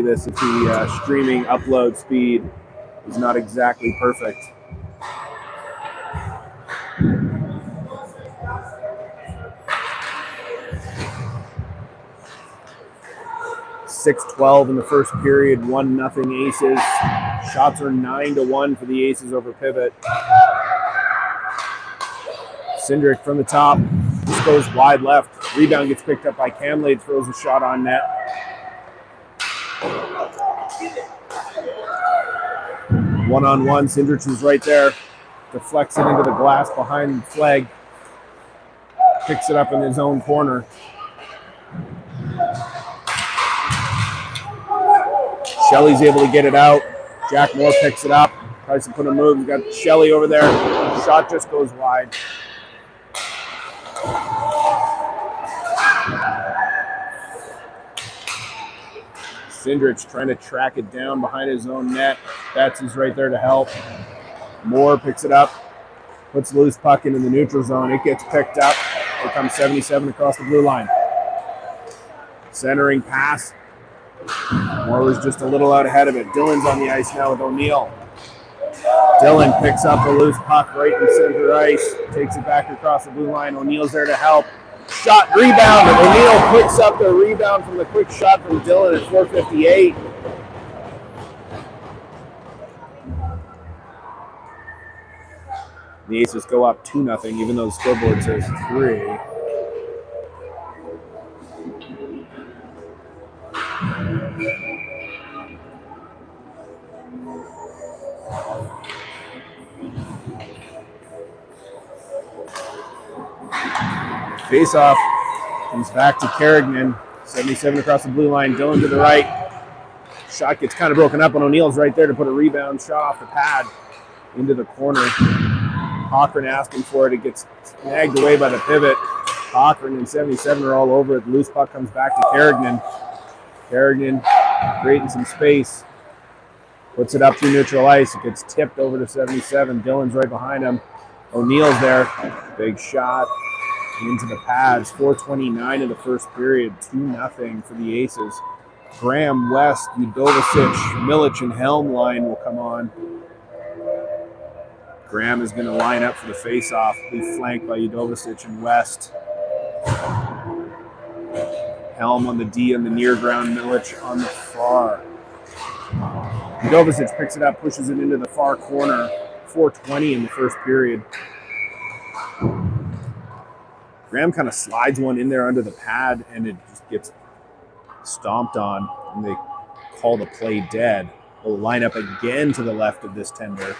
this if the streaming upload speed is not exactly perfect. .6:12 in the first period, 1-0 Aces. Shots are 9-1 for the Aces over Pivot. Cindric from the top, just goes wide left. Rebound gets picked up by Camlade, throws a shot on net. One-on-one, Cindric is right there. Deflects it into the glass behind the flag. Picks it up in his own corner. Shelley's able to get it out. Jack Moore picks it up. Tries to put a move. He's got Shelley over there. Shot just goes wide. Cindric trying to track it down behind his own net. Betts is right there to help. Moore picks it up. Puts the loose puck into the neutral zone. It gets picked up. Here comes 77 across the blue line. Centering pass. Moore was just a little out ahead of it. Dylan's on the ice now with O'Neill. Dylan picks up a loose puck right in center ice. Takes it back across the blue line. O'Neill's there to help. Shot, rebound. O'Neill picks up the rebound from the quick shot from Dylan at 4:58. The Aces go up 2-0, even though the scoreboard says 3. Face-off comes back to Carignan. 77 across the blue line. Dylan to the right. Shot gets kind of broken up, and O'Neill's right there to put a rebound shot off the pad into the corner. Cochran asking for it. It gets snagged away by the Pivot. Cochran and 77 are all over it. The loose puck comes back to Carignan. Carignan creating some space. Puts it up through neutral ice. It gets tipped over to 77. Dylan's right behind him. O'Neill's there. Big shot into the pads. 4:29 in the first period. 2-0 for the Aces. Graham, West, Udovicic, Milic, and Helm line will come on. Graham is going to line up for the face-off. Be flanked by Udovicic and West. Helm on the D on the near ground. Milic on the far. Udovicic picks it up, pushes it into the far corner. 4:20 in the first period. Graham kind of slides one in there under the pad, and it just gets stomped on, and they call the play dead. They'll line up again to the left of this tender.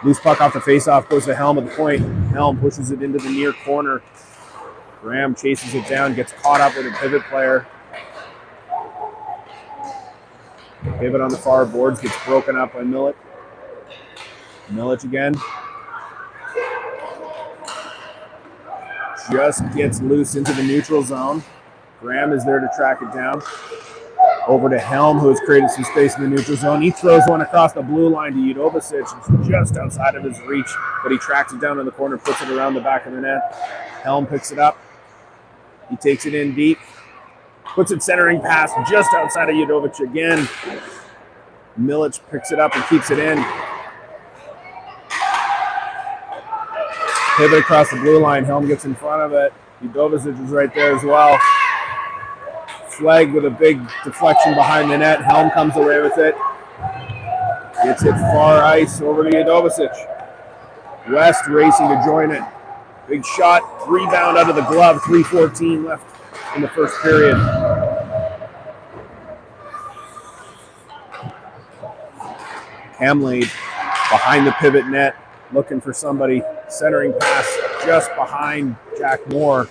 Loose puck off the faceoff, goes to Helm at the point. Helm pushes it into the near corner. Graham chases it down, gets caught up with a Pivot player. Pivot on the far boards, gets broken up by Milic. Milic again. Just gets loose into the neutral zone. Graham is there to track it down. Over to Helm, who has created some space in the neutral zone. He throws one across the blue line to Udovicic. It's just outside of his reach, but he tracks it down in the corner, puts it around the back of the net. Helm picks it up. He takes it in deep. Puts it centering pass just outside of Udovicic again. Milic picks it up and keeps it in. Pivot across the blue line. Helm gets in front of it. Udovicic is right there as well. Flag with a big deflection behind the net. Helm comes away with it. Gets it far ice over to Udovicic. West racing to join it. Big shot. Rebound out of the glove. 3:14 left in the first period. Camlade behind the Pivot net. Looking for somebody. Centering pass just behind Jack Moore.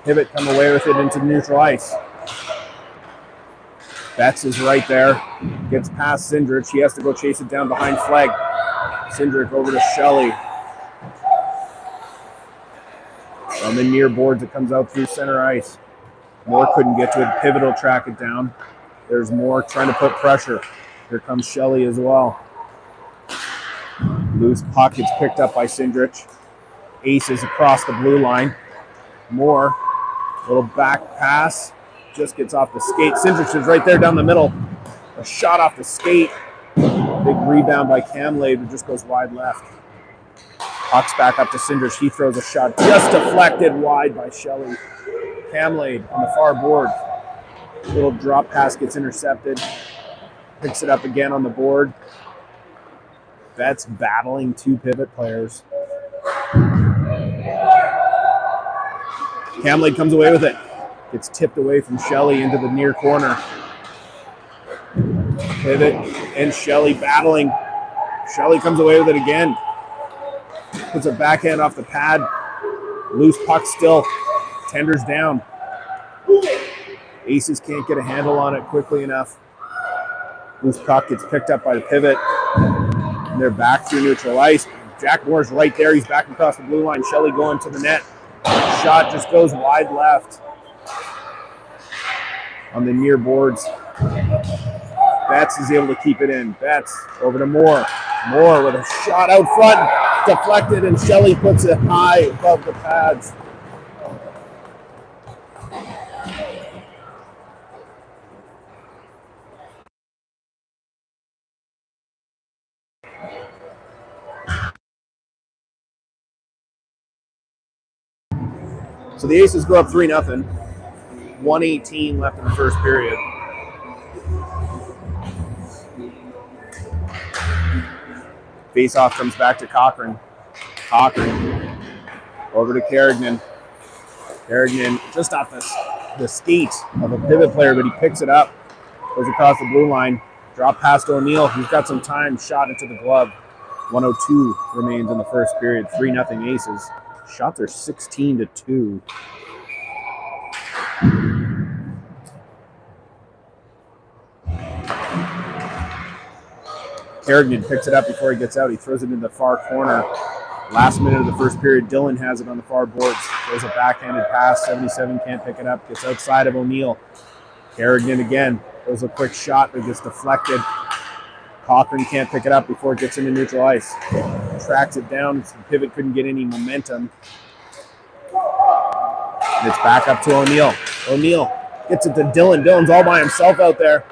Pivot come away with it into neutral ice. Betts is right there. Gets past Cindric. He has to go chase it down behind Flag. Cindric over to Shelley. On the near boards, it comes out through center ice. Moore couldn't get to it. Pivot will track it down. There's Moore trying to put pressure. Here comes Shelley as well. Loose puck gets picked up by Cindric. Aces across the blue line. Moore, little back pass, just gets off the skate. Cindric is right there down the middle. A shot off the skate. Big rebound by Camlade, who just goes wide left. Puck's back up to Cindric. He throws a shot just deflected wide by Shelley. Camlade on the far board. Little drop pass gets intercepted. Picks it up again on the board. Betts battling two pivot players. Camlade comes away with it. Gets tipped away from Shelley into the near corner. Pivot and Shelley battling. Shelley comes away with it again. Puts a backhand off the pad. Loose puck still. Tenders down. Aces can't get a handle on it quickly enough. Loose puck gets picked up by the pivot. And they're back through neutral ice. Jack Moore's right there. He's back across the blue line. Shelley going to the net. Shot just goes wide left on the near boards. Betts is able to keep it in. Betts over to Moore. Moore with a shot out front. Deflected, and Shelley puts it high above the pads. So the Aces go up 3-0. 1:18 left in the first period. Face-off comes back to Cochran. Cochran over to Carignan. Carignan just off the skate of a pivot player, but he picks it up. Goes across the blue line. Drop past O'Neill. He's got some time. Shot into the glove. 1:02 remains in the first period. 3-0 Aces. Shots are 16-2. Carignan picks it up before he gets out. He throws it in the far corner. Last minute of the first period, Dillon has it on the far boards. Throws a backhanded pass. 77 can't pick it up. Gets outside of O'Neill. Carignan again. Throws a quick shot that gets deflected. Cochran can't pick it up before it gets into neutral ice. Tracks it down. The pivot couldn't get any momentum. And it's back up to O'Neill. O'Neill gets it to Dillon. Dillon's all by himself out there.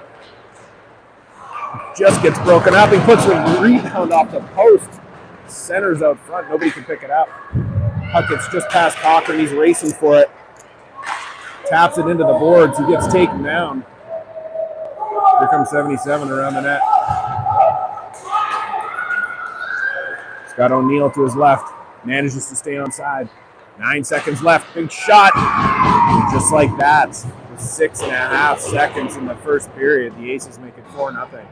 Just gets broken up. He puts a rebound off the post. Centers out front. Nobody can pick it up. Puck gets just past Cochran. He's racing for it. Taps it into the boards. He gets taken down. Here comes 77 around the net. He's got O'Neill to his left. Manages to stay onside. 9 seconds left. Big shot. Just like that. With 6.5 seconds in the first period, the Aces make it 4-0.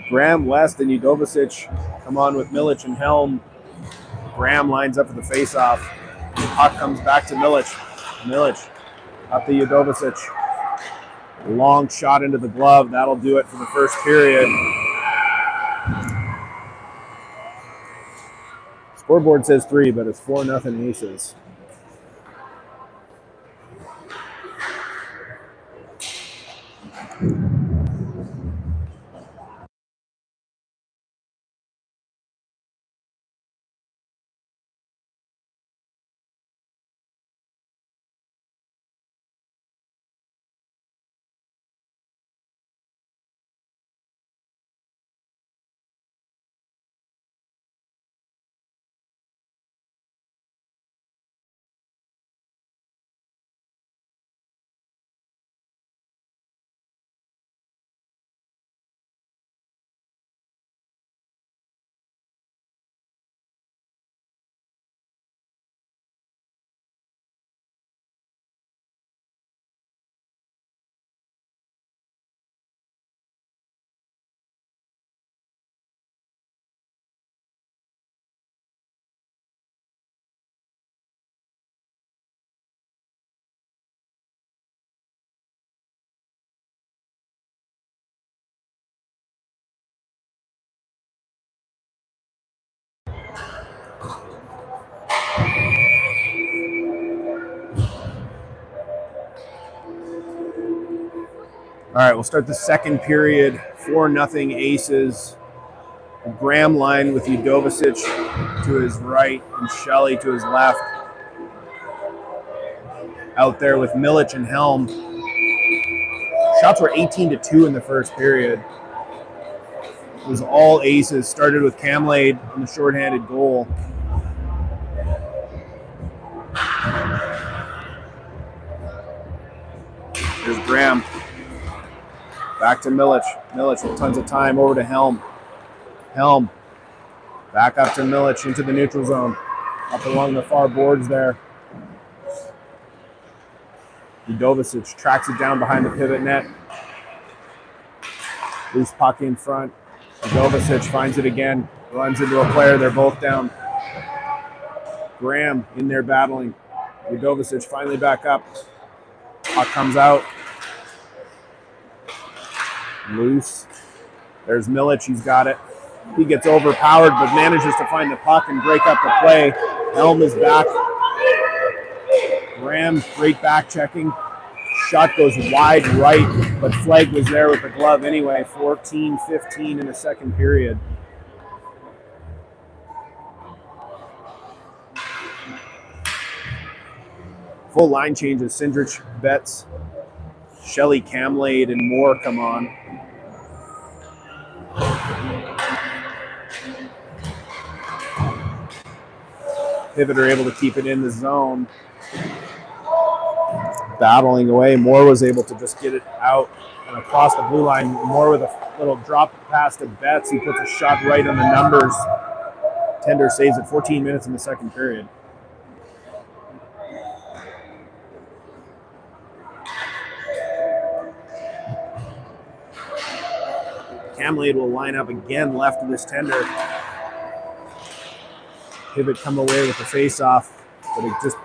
Graham, West, and Udovicic come on with Milic and Helm. Graham lines up for the face-off. Puck comes back to Milic. Milic up to Udovicic. Long shot into the glove. That'll do it for the first period. Scoreboard says 3, but it's 4-0 Aces. All right, we'll start the second period. 4-0 Aces. A Graham line with Udovicic to his right and Shelley to his left. Out there with Milic and Helm. Shots were 18-2 in the first period. It was all aces. Started with Camlade on the shorthanded goal. There's Graham. Back to Milic. Milic with tons of time over to Helm. Helm. Back up to Milic into the neutral zone. Up along the far boards there. Udovicic tracks it down behind the pivot net. Loose puck in front. Udovicic finds it again. Runs into a player. They're both down. Graham in there battling. Udovicic finally back up. Puck comes out. Loose. There's Milic. He's got it. He gets overpowered but manages to find the puck and break up the play. Helm is back. Graham, great back checking. Shot goes wide right, but Flegg was there with the glove anyway. 14-15 in the second period. Full line changes. Cindrich, Betts, Shelley, Camlade, and Moore come on. Pivot are able to keep it in the zone. Battling away. Moore was able to just get it out and across the blue line. Moore with a little drop pass to Betts. He puts a shot right on the numbers. Tender saves it. 14 minutes in the second period. Camlade will line up again left of this tender. Pivot come away with the face-off, but it just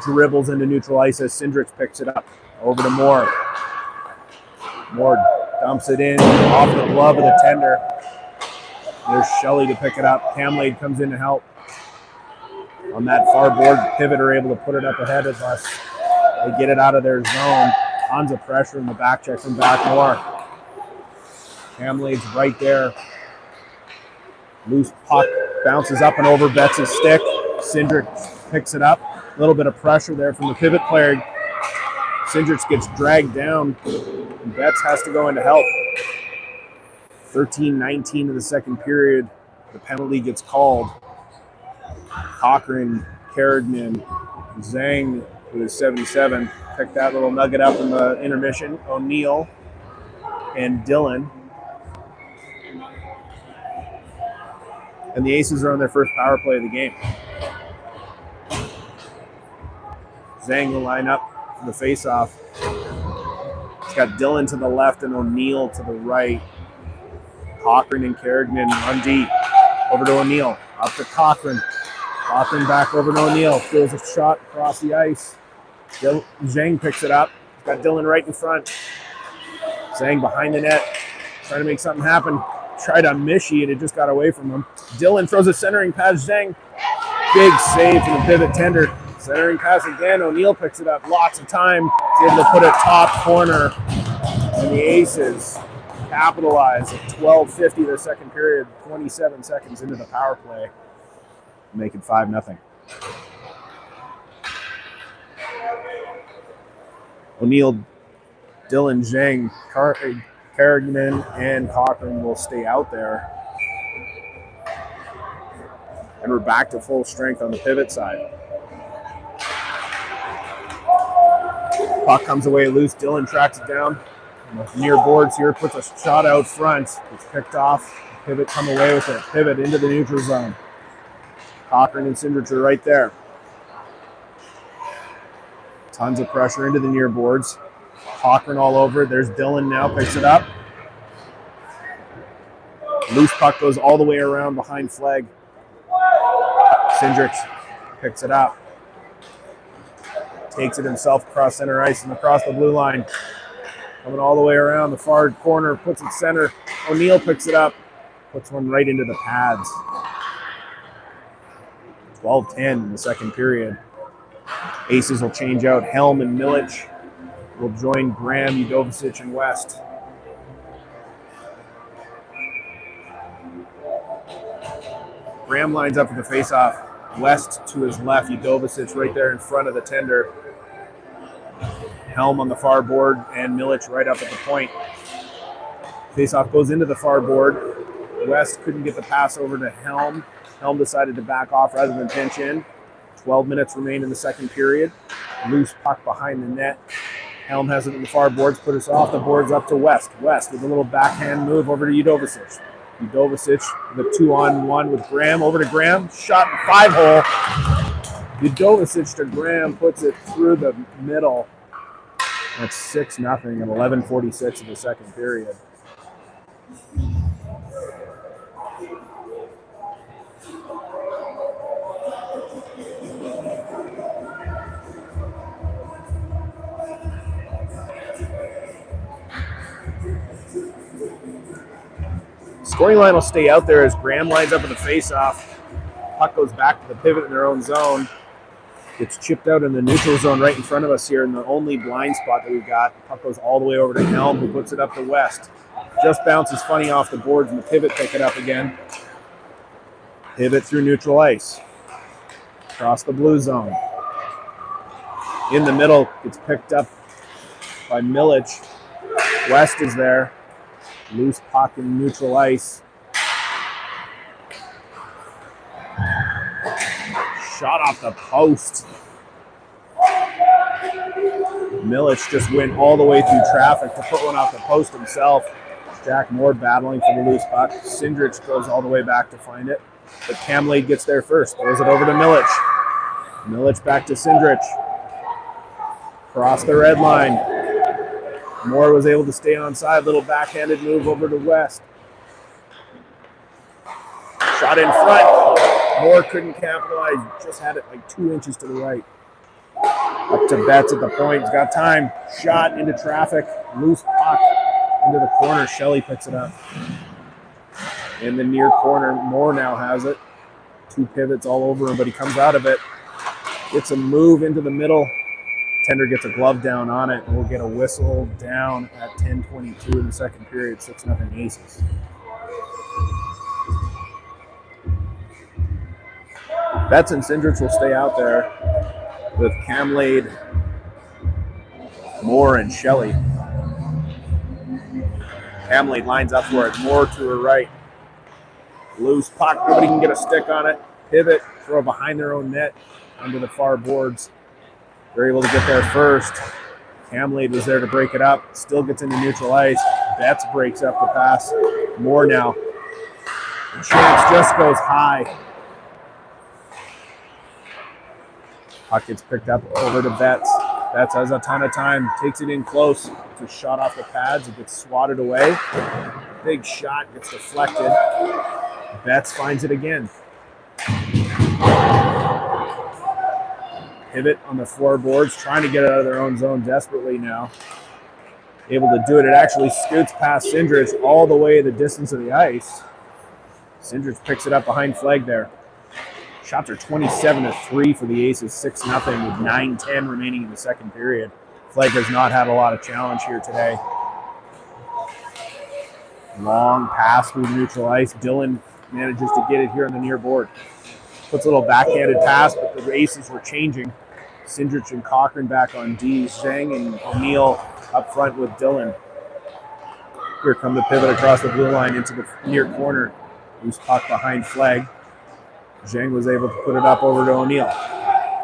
dribbles into neutral ice as Cindrich picks it up. Over to Moore. Moore dumps it in off the glove of the tender. There's Shelley to pick it up. Camlade comes in to help. On that far board, Pivot are able to put it up ahead of us. They get it out of their zone. Tons of pressure in the back check from back Moore. Camlade's right there. Loose puck bounces up and over Betts' stick. Cindrich picks it up. A little bit of pressure there from the pivot player. Cindrich gets dragged down. And Betts has to go in to help. 13-19 in the second period. The penalty gets called. Cochran, Carignan, Zhang, who is 77, picked that little nugget up in the intermission. O'Neill and Dillon. And the Aces are on their first power play of the game. Zhang will line up for the face-off. It's got Dillon to the left and O'Neill to the right. Cochran and Carignan on D. Over to O'Neill. Up to Cochran. Cochran back over to O'Neill. Throws a shot across the ice. Zhang picks it up. Got Dillon right in front. Zhang behind the net. Trying to make something happen. Tried on Mishi and it just got away from him. Dillon throws a centering pass. Zhang. Big save from the pivot tender. Centering pass again. O'Neill picks it up. Lots of time. He's able to put it top corner. And the Aces capitalize at 12:50 the second period. 27 seconds into the power play. Make it 5-0. O'Neill, Dillon, Zhang, Carignan, and Cochran will stay out there. And we're back to full strength on the pivot side. Puck comes away loose. Dillon tracks it down. Near boards here, puts a shot out front. It's picked off. Pivot come away with it. Pivot into the neutral zone. Cochran and Cindrich are right there. Tons of pressure into the near boards. Cochran all over it. There's Dillon now, picks it up. Loose puck goes all the way around behind Flegg. Cindrich picks it up. Takes it himself across center ice and across the blue line. Coming all the way around the far corner, puts it center. O'Neill picks it up. Puts one right into the pads. 12-10 in the second period. Aces will change out. Helm and Milic will join Graham, Udovicic, and West. Graham lines up with the face-off. West to his left. Udovicic right there in front of the tender. Helm on the far board and Milic right up at the point. Face-off goes into the far board. West couldn't get the pass over to Helm. Helm decided to back off rather than pinch in. 12 minutes remain in the second period. Loose puck behind the net. Helm has it in the far boards, put us off the boards up to West. West with a little backhand move over to Udovicic. Udovicic, the 2-on-1 with Graham, over to Graham. Shot in 5-hole. Udovicic to Graham, puts it through the middle. That's 6-0 at 11:46 in the second period. Scoring line will stay out there as Graham lines up in the face-off. Puck goes back to the pivot in their own zone. Gets chipped out in the neutral zone right in front of us here in the only blind spot that we've got. Puck goes all the way over to Helm, who puts it up to West. Just bounces funny off the boards and the pivot pick it up again. Pivot through neutral ice. Across the blue zone. In the middle, gets picked up by Milic. West is there. Loose puck in neutral ice. Shot off the post. Milic just went all the way through traffic to put one off the post himself. Jack Moore battling for the loose puck. Cindrich goes all the way back to find it. But Camlade gets there first. Throws it over to Milic. Milic back to Cindrich. Across the red line. Moore was able to stay onside. Little backhanded move over to West. Shot in front. Moore couldn't capitalize. Just had it like 2 inches to the right. Up to Betts at the point. He's got time. Shot into traffic. Loose puck into the corner. Shelley picks it up. In the near corner, Moore now has it. 2 pivots all over him, but he comes out of it. Gets a move into the middle. Tender gets a glove down on it, and we'll get a whistle down at 10:22 in the second period. 6-0 Aces. Betts and Cindrich will stay out there with Camlade, Moore, and Shelley. Camlade lines up for it. Moore to her right. Loose puck. Nobody can get a stick on it. Pivot. Throw behind their own net under the far boards. They're able to get there first. Camlade was there to break it up. Still gets into neutral ice. Betts breaks up the pass. Moore now. The chance just goes high. Puck gets picked up over to Betts. Betts has a ton of time. Takes it in close. It's a shot off the pads. It gets swatted away. Big shot gets deflected. Betts finds it again. Pivot on the floorboards, trying to get it out of their own zone desperately now. Able to do it. It actually scoots past Cindrich all the way the distance of the ice. Cindrich picks it up behind flag there. Shots are 27-3 for the Aces, 6-0 with 9:10 remaining in the second period. Flag has not had a lot of challenge here today. Long pass through neutral ice. Dillon manages to get it here on the near board. Puts a little backhanded pass, but the Aces were changing. Cindrich and Cochran back on D. Zhang and O'Neill up front with Dillon. Here come the pivot across the blue line into the near corner. Loose puck behind flag. Zhang was able to put it up over to O'Neill.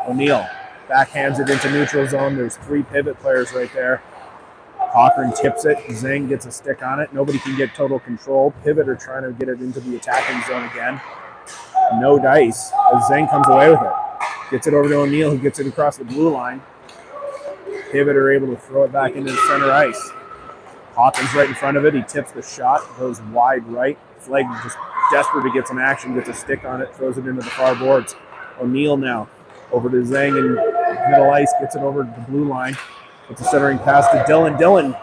O'Neill backhands it into neutral zone. There's 3 pivot players right there. Cochran tips it. Zhang gets a stick on it. Nobody can get total control. Pivot are trying to get it into the attacking zone again. No dice as Zhang comes away with it. Gets it over to O'Neill, who gets it across the blue line. Pivot are able to throw it back into the center ice. Hawkins right in front of it. He tips the shot, goes wide right. Flag just desperate to get some action, gets a stick on it, throws it into the far boards. O'Neill now over to Zhang in middle ice, gets it over to the blue line. It's a centering pass to Dillon. Dillon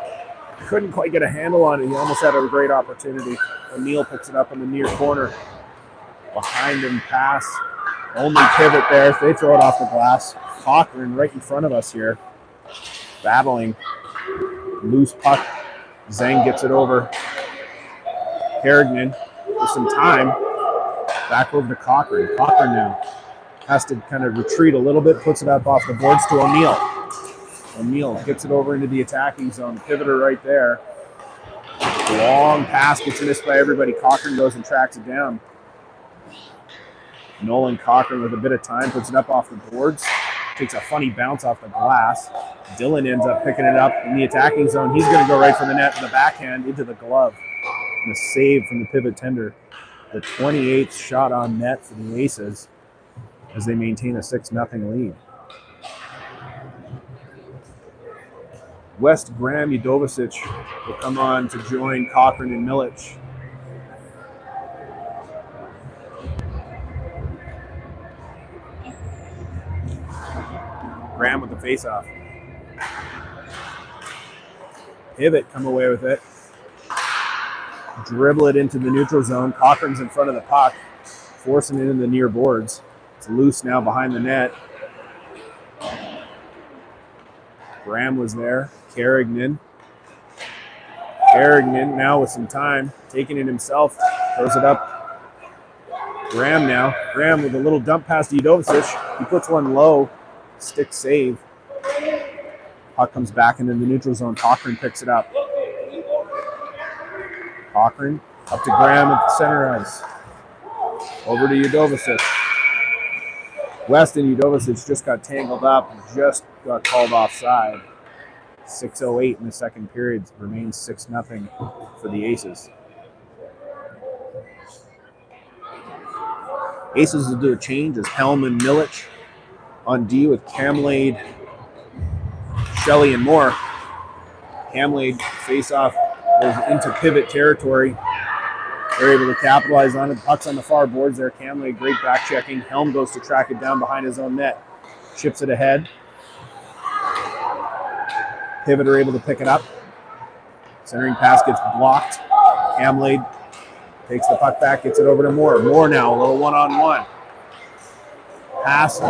couldn't quite get a handle on it. He almost had a great opportunity. O'Neill picks it up in the near corner. Behind him pass. Only pivot there. They throw it off the glass. Cochran right in front of us here. Battling. Loose puck. Zhang gets it over. Kerrigan with some time. Back over to Cochran. Cochran now has to kind of retreat a little bit, puts it up off the boards to O'Neill. O'Neill gets it over into the attacking zone. Pivoter right there. Long pass gets missed by everybody. Cochran goes and tracks it down. Nolan Cochran with a bit of time puts it up off the boards. Takes a funny bounce off the glass. Dillon ends up picking it up in the attacking zone. He's going to go right for the net with the backhand into the glove. And a save from the pivot tender. The 28th shot on net for the Aces as they maintain a 6-0 lead. West Graham Udovicic will come on to join Cochran and Milic. Graham with the face-off. Pivot come away with it. Dribble it into the neutral zone. Cochran's in front of the puck, forcing it into the near boards. It's loose now behind the net. Graham was there. Carignan now with some time, taking it himself, throws it up. Graham now. Graham with a little dump pass to Udovicic. He puts one low. Stick save. Puck comes back into the neutral zone. Cochran picks it up. Cochran up to Graham at the center ice. Over to Udovicic. West and Udovicic just got tangled up and just got called offside. 6:08 in the second period. Remains 6-0 for the Aces. Aces will do a change as Helm and Milic on D with Camlade, Shelley, and Moore. Camlade face-off goes into pivot territory. They're able to capitalize on it. The puck's on the far boards there. Camlade, great back checking. Helm goes to track it down behind his own net. Chips it ahead. Pivot are able to pick it up. Centering pass gets blocked. Camlade takes the puck back, gets it over to Moore. Moore now, a little one-on-one. Pass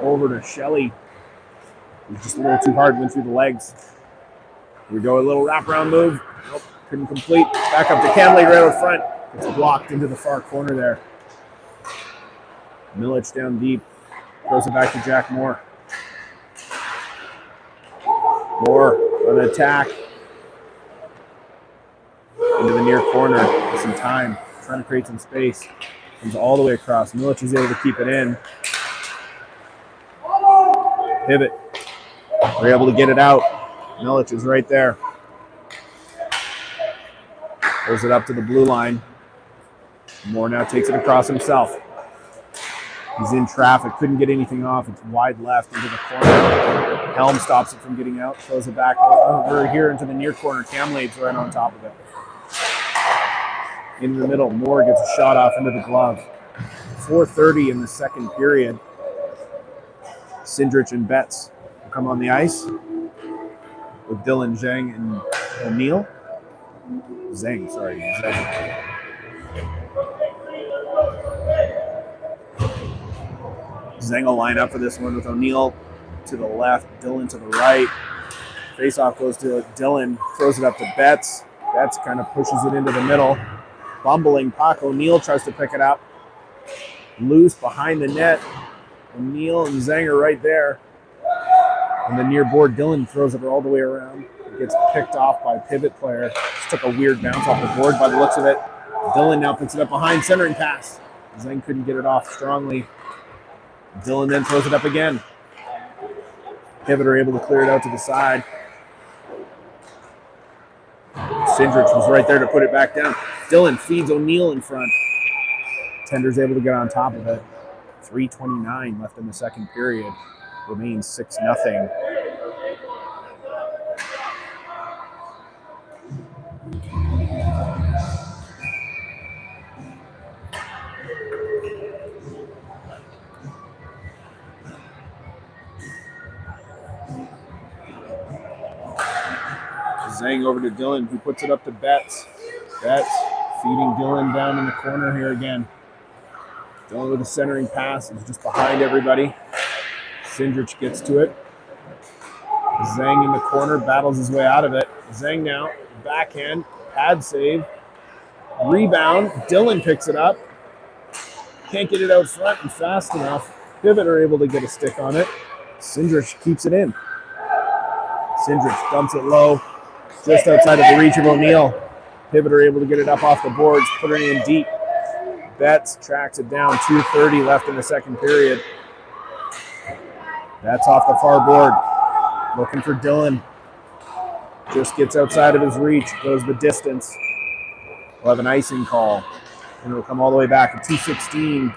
over to Shelley. It was just a little too hard, went through the legs. Here we go, a little wraparound move. Nope, couldn't complete. Back up to Camlade right out front. It's blocked into the far corner there. Milic down deep. Throws it back to Jack Moore. Moore on an attack. Into the near corner with some time. Trying to create some space. Comes all the way across. Milic is able to keep it in. Pivot. We're able to get it out. Milic is right there. Throws it up to the blue line. Moore now takes it across himself. He's in traffic. Couldn't get anything off. It's wide left into the corner. Helm stops it from getting out. Throws it back over here into the near corner. Camlade's right on top of it. In the middle, Moore gets a shot off into the glove. 4:30 in the second period. Sindrich and Betts will come on the ice with Dylan, Zhang, and O'Neill. Zhang. Zhang will line up for this one with O'Neill to the left, Dylan to the right. Face-off goes to Dylan, throws it up to Betts. Betts kind of pushes it into the middle. Bumbling puck. O'Neill tries to pick it up. Loose behind the net. O'Neill and Zhang are right there. On the near board, Dylan throws it all the way around. It gets picked off by a pivot player. Just took a weird bounce off the board by the looks of it. Dylan now picks it up behind, centering pass. Zhang couldn't get it off strongly. Dylan then throws it up again. Pivot are able to clear it out to the side. Sindrich was right there to put it back down. Dylan feeds O'Neill in front. Tender's able to get on top of it. 3:29 left in the second period. Remains 6-0. Zhang over to Dylan, who puts it up to Betts. Betts feeding Dylan down in the corner here again. Dylan with a centering pass is just behind everybody. Sindrich gets to it. Zhang in the corner, battles his way out of it. Zhang now, backhand, pad save, rebound. Dylan picks it up. Can't get it out front and fast enough. Pivot are able to get a stick on it. Sindrich keeps it in. Sindrich dumps it low, just outside of the reach of O'Neill. Pivot are able to get it up off the boards, put it in deep. Betts tracks it down, 2:30 left in the second period. That's off the far board. Looking for Dylan. Just gets outside of his reach, goes the distance. We'll have an icing call. And it'll come all the way back at 2:16.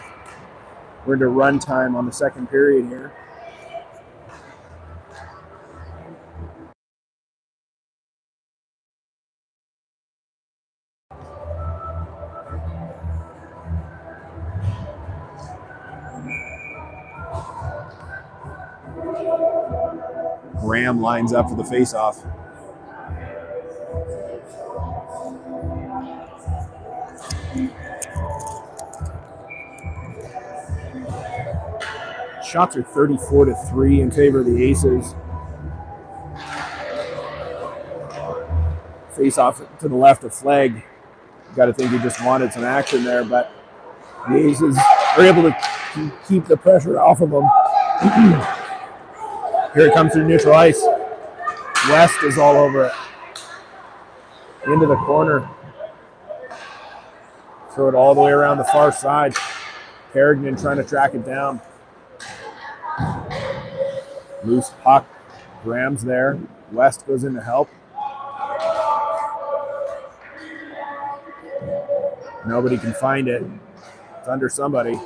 We're into run time on the second period here. Graham lines up for the faceoff. Shots are 34-3 in favor of the Aces. Face-off to the left of Flegg. Got to think he just wanted some action there, but the Aces are able to keep the pressure off of them. Here it comes through neutral ice. West is all over it. Into the corner. Throw it all the way around the far side. Carignan trying to track it down. Loose puck. Graham's there. West goes in to help. Nobody can find it. It's under somebody.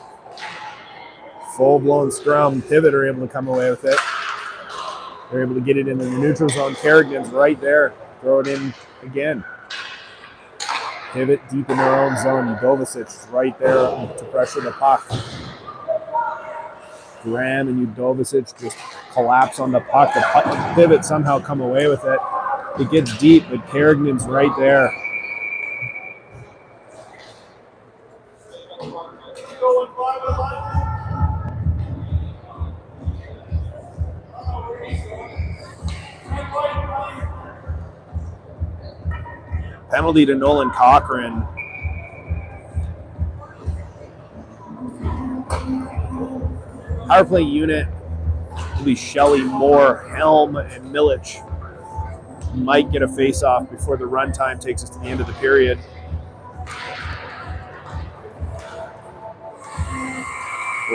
Full-blown scrum. Pivot are able to come away with it. They're able to get it into the neutral zone. Carrigan's right there. Throw it in again. Pivot deep in their own zone. Udovicic right there to pressure the puck. Graham and Udovicic just collapse on the puck. The pivot somehow come away with it. It gets deep, but Carrigan's right there. Penalty to Nolan Cochran. Power play unit will be Shelley, Moore, Helm, and Milich. Might get a face-off before the run time takes us to the end of the period.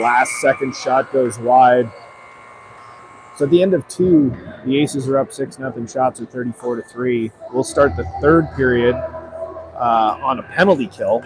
Last second shot goes wide. So at the end of two, the Aces are up 6-0. Shots are 34-3. We'll start the third period on a penalty kill.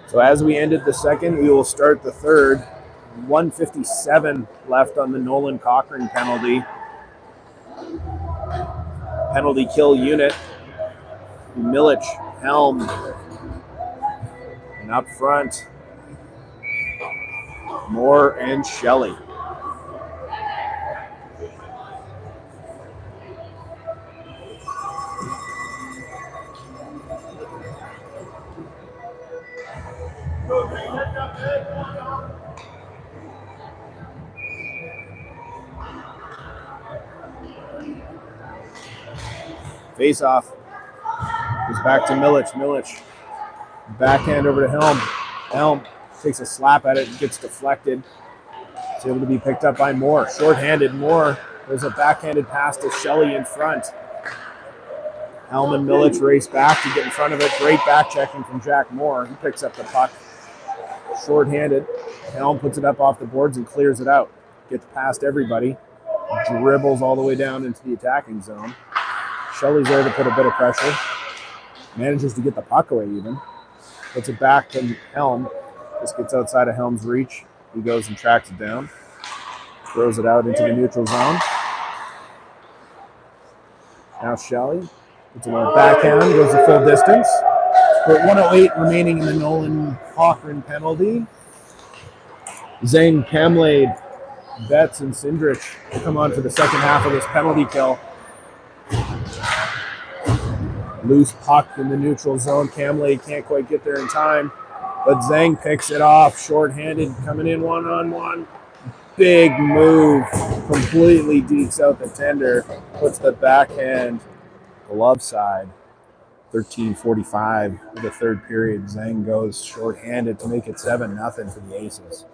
So as we ended the second, we will start the third. 1:57 left on the Nolan Cochran penalty. Penalty kill unit. Milich, Helm, and up front, Moore and Shelley. Face off. Goes back to Milich. Milich. Backhand over to Helm. Helm takes a slap at it and gets deflected. It's able to be picked up by Moore. Short-handed Moore. There's a backhanded pass to Shelley in front. Helm and Milich race back to get in front of it. Great back checking from Jack Moore. He picks up the puck. Short-handed. Helm puts it up off the boards and clears it out. Gets past everybody. Dribbles all the way down into the attacking zone. Shelley's there to put a bit of pressure. Manages to get the puck away even. Puts it back to Helm. Just gets outside of Helm's reach. He goes and tracks it down. Throws it out into the neutral zone. Now Shelley. Puts it on the backhand. Goes the full distance. But 1:08 remaining in the Nolan Cochran penalty. Zane, Kamlade, Betts, and Sindrich will come on for the second half of this penalty kill. Loose puck in the neutral zone. Kamlade can't quite get there in time, but Zhang picks it off. Short-handed, coming in one-on-one. Big move. Completely dekes out the tender. Puts the backhand glove side. 13:45 for the third period. Zhang goes short-handed to make it 7-0 for the Aces.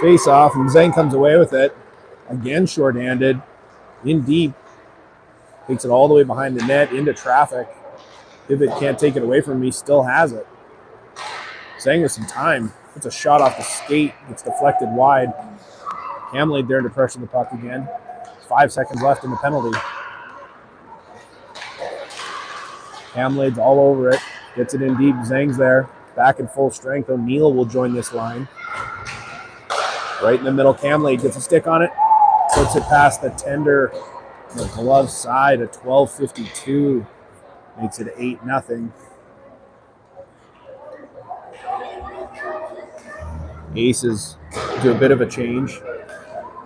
Face off, and Zhang comes away with it. Again, short-handed, in deep. Takes it all the way behind the net into traffic. Pivot can't take it away from me, still has it. Zhang with some time. Puts a shot off the skate, gets deflected wide. Kamlade there to pressure the puck again. 5 seconds left in the penalty. Kamlade's all over it. Gets it in deep. Zhang's there. Back in full strength. O'Neill will join this line. Right in the middle, Kamlade gets a stick on it. Puts it past the tender. The glove side at 12:52. Makes it 8-0. Aces do a bit of a change.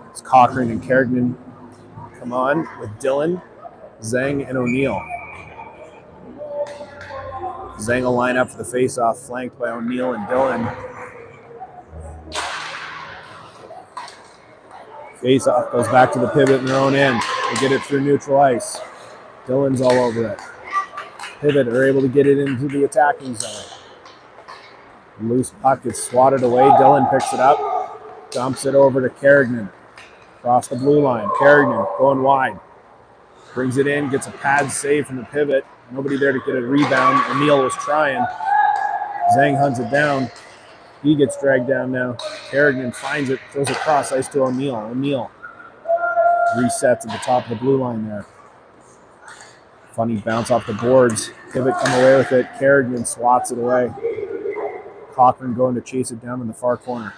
It's Cochran and Kerrigan come on with Dylan, Zhang, and O'Neill. Zhang will line up for the face-off, flanked by O'Neill and Dylan. Face-off goes back to the pivot in their own end. They get it through neutral ice. Dylan's all over it. Pivot are able to get it into the attacking zone. Loose puck gets swatted away. Dylan picks it up. Dumps it over to Kerrigan. Across the blue line. Kerrigan going wide. Brings it in. Gets a pad save from the pivot. Nobody there to get a rebound. O'Neill was trying. Zhang hunts it down. He gets dragged down now. Kerrigan finds it. Throws it across ice to O'Neill. O'Neill resets at the top of the blue line there. Funny bounce off the boards. Pivot come away with it. Kerrigan swats it away. Cochran going to chase it down in the far corner.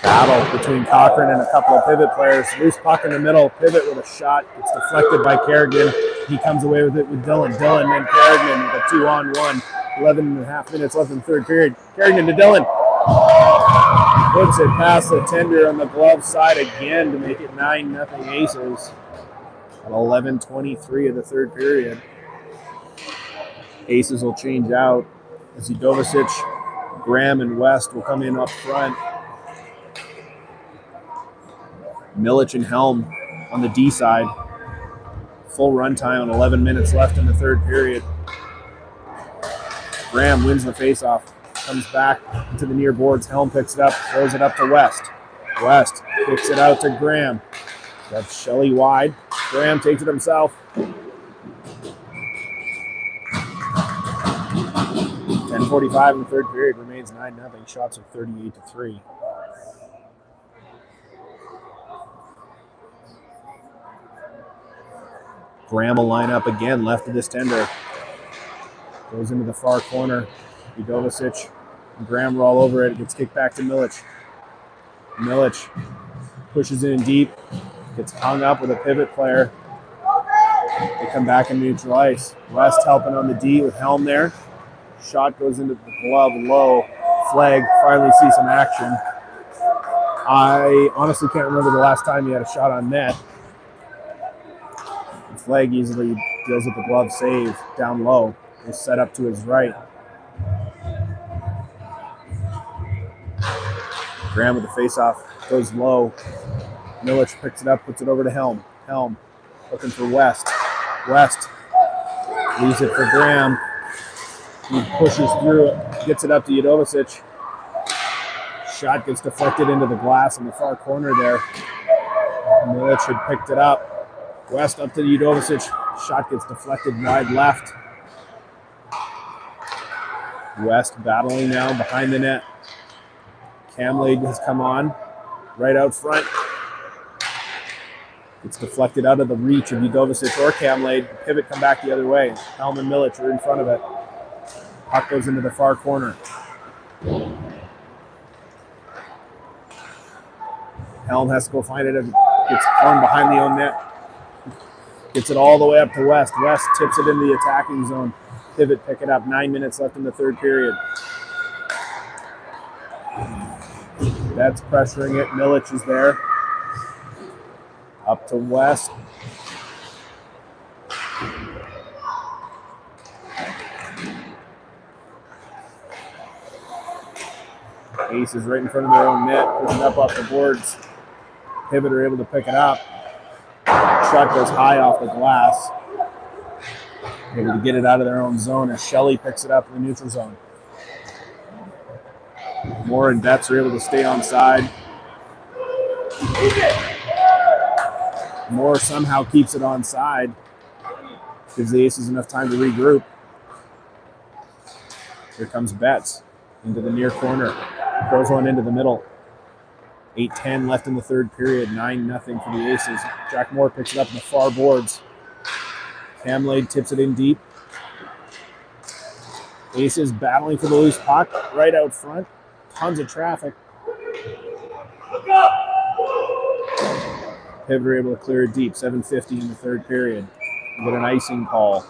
Battle between Cochran and a couple of pivot players. Loose puck in the middle. Pivot with a shot. It's deflected by Kerrigan. He comes away with it with Dylan. Dylan and Kerrigan with a 2-on-1. 11.5 minutes left in the third period. Kerrigan to Dylan. Puts it past the tender on the glove side again to make it 9-0 Aces. At 11:23 of the third period. Aces will change out as Jovicic, Graham, and West will come in up front. Milic and Helm on the D side. Full run time on 11 minutes left in the third period. Graham wins the faceoff. Comes back into the near boards. Helm picks it up, throws it up to West. West kicks it out to Graham. That's Shelley wide. Graham takes it himself. 10:45 in the third period. Remains 9-0. Shots are 38-3. Graham will line up again left of this tender. Goes into the far corner. Jovicic and Graham roll over it. It gets kicked back to Milic. Milic pushes in deep. Gets hung up with a pivot player. They come back in neutral ice. West helping on the D with Helm there. Shot goes into the glove low. Flag finally sees some action. I honestly can't remember the last time he had a shot on net. The flag easily deals with the glove save down low. Is set up to his right. Graham with the faceoff goes low. Milic picks it up, puts it over to Helm. Helm looking for West. West leaves it for Graham. He pushes through it, gets it up to Jovicic. Shot gets deflected into the glass in the far corner there. Milic had picked it up. West up to Jovicic. Shot gets deflected wide left. West battling now behind the net. Camlade has come on right out front. It's deflected out of the reach of Udovicic or Camlade. Pivot come back the other way. Helm and Milic are in front of it. Puck goes into the far corner. Helm has to go find it. Gets thrown behind the own net. Gets it all the way up to West. West tips it into the attacking zone. Pivot pick it up. 9 minutes left in the third period. That's pressuring it. Milic is there. Up to West. Ace is right in front of their own net. Pushing up off the boards. Pivot are able to pick it up. Shot goes high off the glass. Able to get it out of their own zone as Shelley picks it up in the neutral zone. Moore and Betts are able to stay on side. Moore somehow keeps it on side. Gives the Aces enough time to regroup. Here comes Betts into the near corner. Throws one into the middle. 8:10 left in the third period. 9-0 for the Aces. Jack Moore picks it up in the far boards. Camlade tips it in deep. Aces battling for the loose puck right out front. Tons of traffic. Pivot are able to clear it deep. 7:50 in the third period. We get an icing call.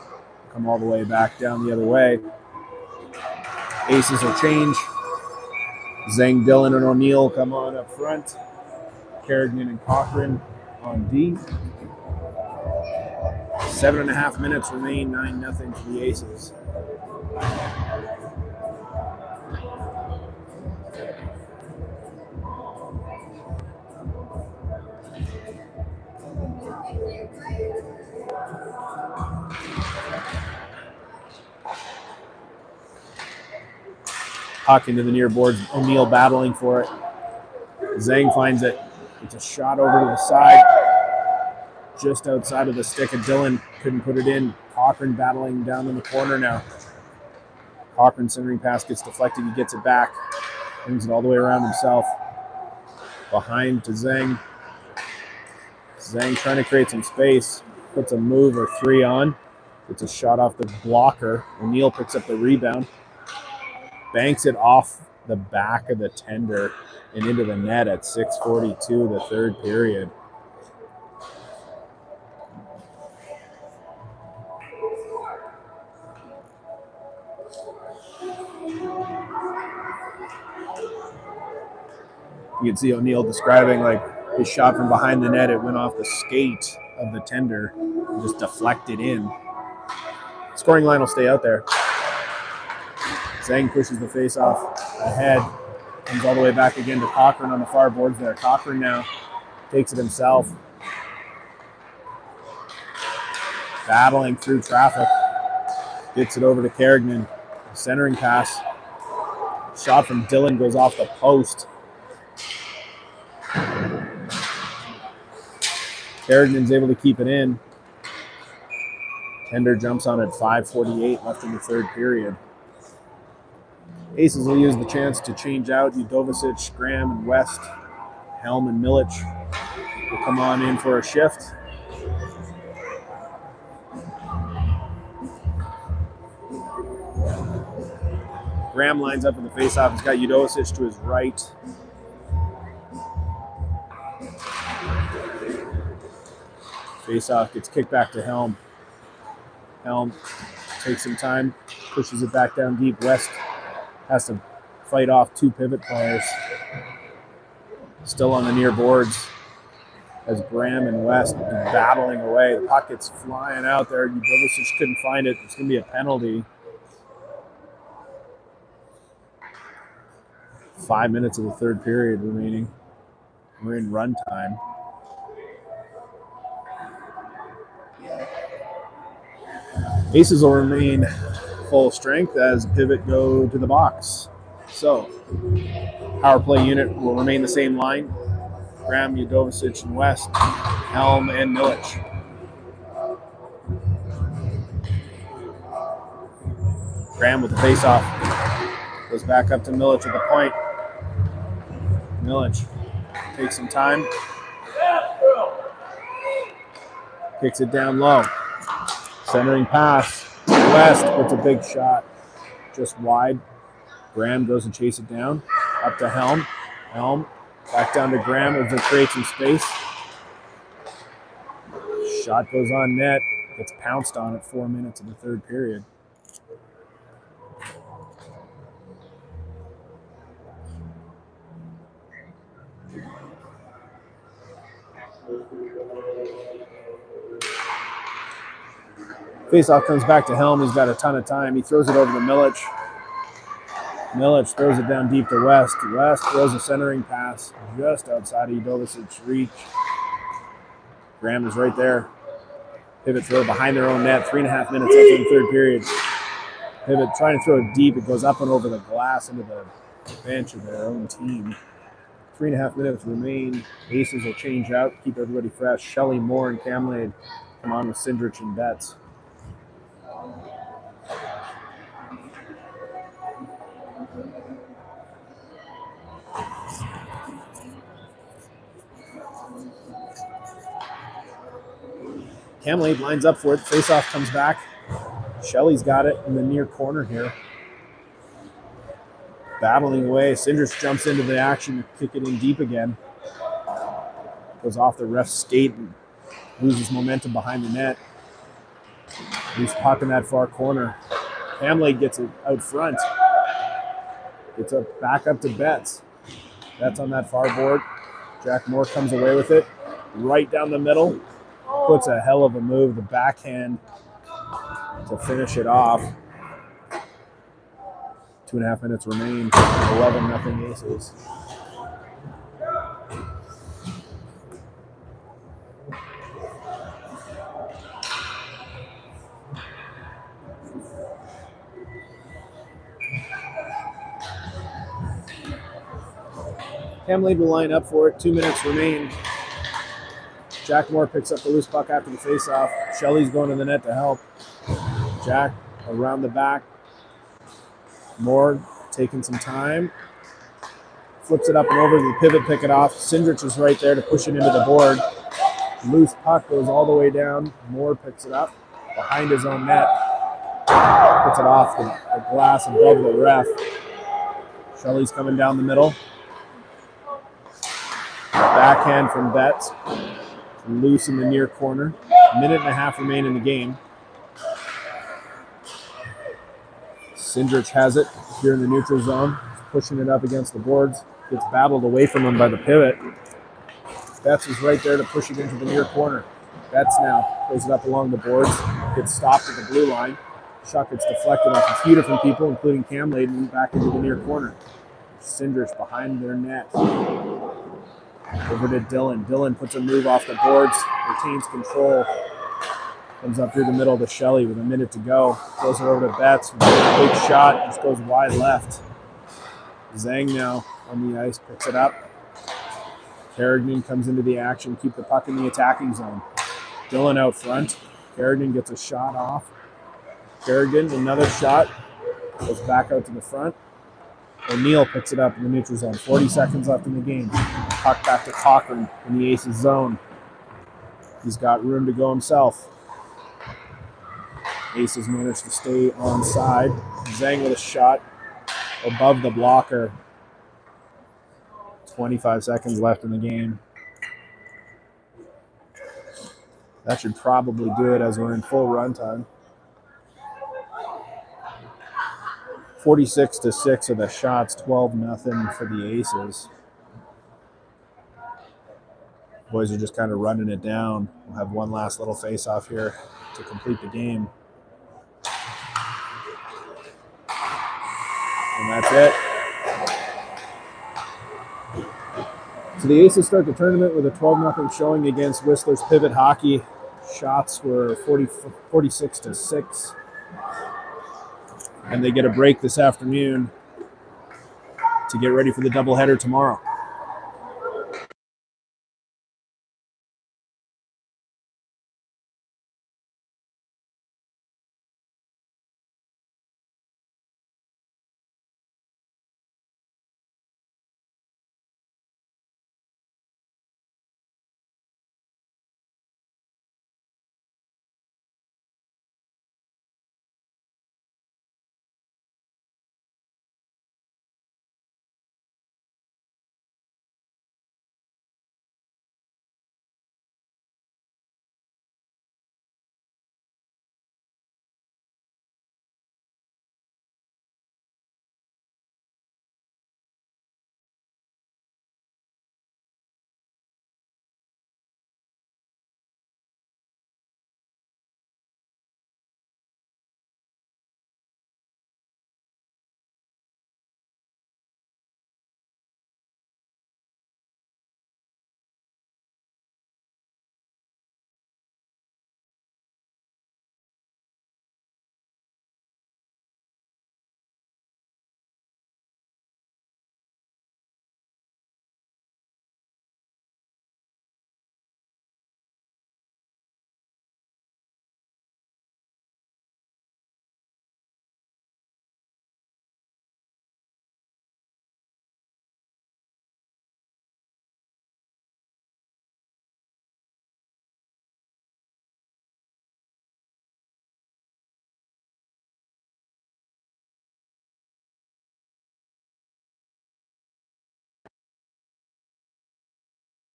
Come all the way back down the other way. Aces will change. Zhang, Dillon, and O'Neill come on up front. Carignan and Cochran on D. 7.5 minutes remain. 9-0 for the Aces. Puck into the near boards. O'Neill battling for it. Zhang finds it. It's a shot over to the side. Just outside of the stick of Dillon. Couldn't put it in. Cochran battling down in the corner now. Cochran centering pass gets deflected. He gets it back. Brings it all the way around himself. Behind to Zhang. Zhang trying to create some space. Puts a move or three on. Gets a shot off the blocker. O'Neill picks up the rebound. Banks it off the back of the tender and into the net at 6:42, the third period. You can see O'Neill describing like his shot from behind the net. It went off the skate of the tender and just deflected in. Scoring line will stay out there. Zhang pushes the face-off ahead. Comes all the way back again to Cochran on the far boards there. Cochran now takes it himself. Battling through traffic. Gets it over to Carignan. Centering pass. Shot from Dillon goes off the post. Carignan's able to keep it in. Tender jumps on at 5:48 left in the third period. Aces will use the chance to change out Udovicic, Graham, and West. Helm and Milic will come on in for a shift. Graham lines up in the faceoff. He's got Udovicic to his right. Faceoff gets kicked back to Helm. Helm takes some time, pushes it back down deep. West has to fight off two pivot players. Still on the near boards as Graham and West are battling away. The puck gets flying out there. Udovicic couldn't find it. It's going to be a penalty. 5 minutes of the third period remaining. We're in run time. Aces will remain full strength as pivot go to the box. So, power play unit will remain the same line. Graham, Udovicic, and West. Helm and Milic. Graham with the face-off. Goes back up to Milic at the point. Milich takes some time. Kicks it down low. Centering pass. West gets a big shot. Just wide. Graham goes to chase it down. Up to Helm. Helm back down to Graham as they create some space. Shot goes on net. Gets pounced on at 4 minutes of the third period. Faceoff comes back to Helm. He's got a ton of time. He throws it over to Milich. Milich throws it down deep to West. West throws a centering pass just outside of Udovicic's reach. Graham is right there. Pivot throw behind their own net. 3.5 minutes after the third period. Pivot trying to throw it deep. It goes up and over the glass into the bench of their own team. 3.5 minutes remain. Aces will change out, keep everybody fresh. Shelley, Moore, and Camlade come on with Sindrich and Betts. Camlade lines up for it. Faceoff comes back. Shelley's got it in the near corner here. Battling away. Sindrich jumps into the action to kick it in deep again. Goes off the ref's skate and loses momentum behind the net. Loose puck in that far corner. Camlade gets it out front. Gets it back up to Betts. Betts on that far board. Jack Moore comes away with it. Right down the middle. Puts a hell of a move. The backhand to finish it off. 2.5 minutes remain. 11-0 Aces. Camlade will line up for it. 2 minutes remain. Jack Moore picks up the loose puck after the faceoff. Shelley's going to the net to help. Jack around the back. Moore taking some time. Flips it up and over to the pivot, pick it off. Sindrich is right there to push it into the board. Loose puck goes all the way down. Moore picks it up behind his own net. Puts it off the glass above the ref. Shelley's coming down the middle. Backhand from Betts. Loose in the near corner. 1.5 remain in the game. Sindrich has it here in the neutral zone. Pushing it up against the boards. Gets battled away from him by the pivot. Betts is right there to push it into the near corner. Betts now throws it up along the boards. Gets stopped at the blue line. Shot gets deflected off a few different people, including Camlade, and back into the near corner. Sindrich behind their net. Over to Dillon. Dillon puts a move off the boards, retains control. Comes up through the middle to Shelley with a minute to go. Throws it over to Betts. Big shot. Just goes wide left. Zhang now on the ice. Picks it up. Carrigan comes into the action. Keep the puck in the attacking zone. Dillon out front. Carrigan gets a shot off. Carrigan, another shot. Goes back out to the front. O'Neill picks it up in the neutral zone. 40 seconds left in the game. Puck back to Cochran in the Aces zone. He's got room to go himself. Aces managed to stay onside. Zhang with a shot above the blocker. 25 seconds left in the game. That should probably do it as we're in full run time. 46-6 of the shots, 12-0 for the Aces. Boys are just kind of running it down. We'll have one last little face-off here to complete the game. And that's it. So the Aces start the tournament with a 12-0 showing against Whistler's Pivot Hockey. Shots were 46-6. And they get a break this afternoon to get ready for the doubleheader tomorrow.